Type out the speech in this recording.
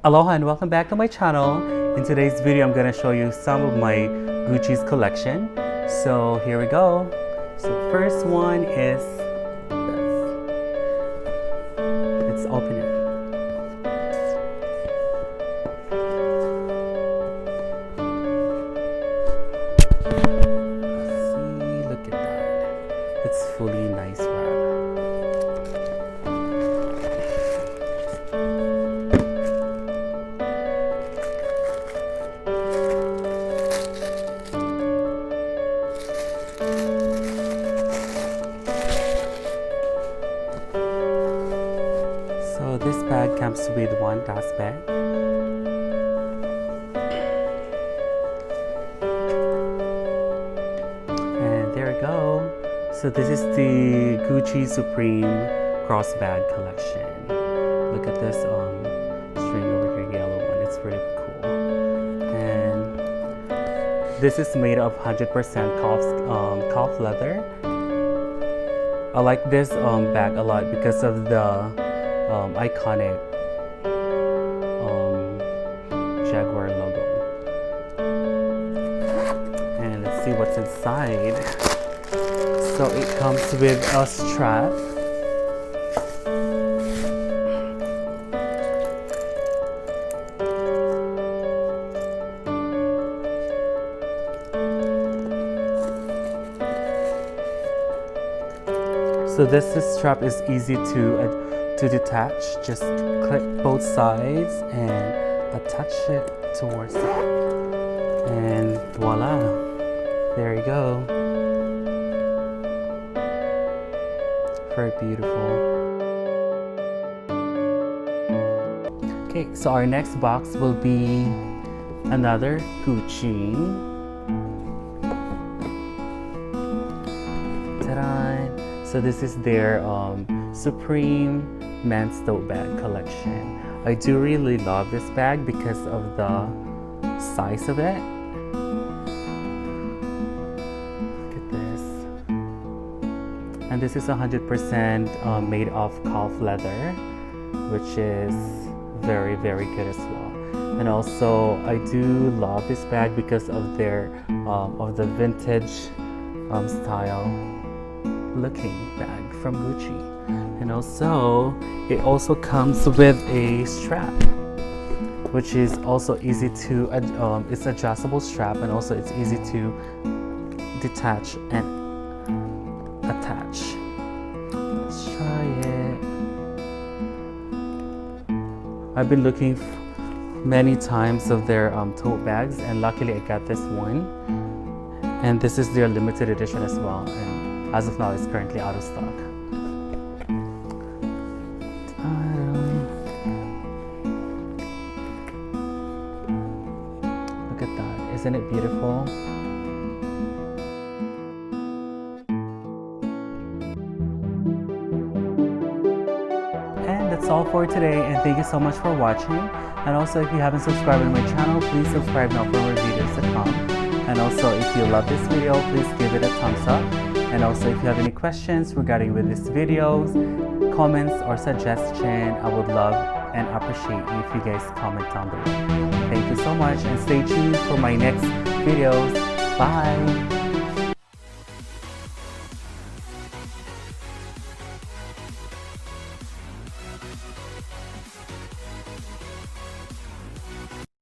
Aloha and welcome back to my channel. In today's video, I'm gonna show you some of my Gucci's collection. So here we go. So the first one is this. Let's open it. See, look at that. It's fully nice wrap. So this bag comes with one dust bag. And there we go. So this is the Gucci Supreme crossbag collection. Look at this string over here, yellow one. It's really cool. And this is made of 100% calf leather. I like this bag a lot because of the iconic Jaguar logo. And let's see what's inside. So it comes with a strap. So this strap is easy to detach. Just clip both sides and attach it towards it. And voila, there you go. Very beautiful. Okay, so our next box will be another Gucci. Ta-da! So this is their Supreme men's tote bag collection. I do really love this bag because of the size of it. Look at this. And this is 100% made of calf leather, which is very, very good as well. And also, I do love this bag because of their of the vintage style looking bag from Gucci. And also it also comes with a strap, which is also easy to it's adjustable strap, and also it's easy to detach and attach. Let's try it. I've been looking many times of their tote bags, and luckily I got this one, and this is their limited edition as well, and as of now it's currently out of stock. Look at that, isn't it beautiful? And that's all for today, and thank you so much for watching. And also, if you haven't subscribed to my channel, please subscribe now for more videos to come. And also, if you love this video, please give it a thumbs up. And also, if you have any questions regarding with these videos, comments or suggestion, I would love and appreciate if you guys comment down below. Thank you so much, and stay tuned for my next videos. Bye!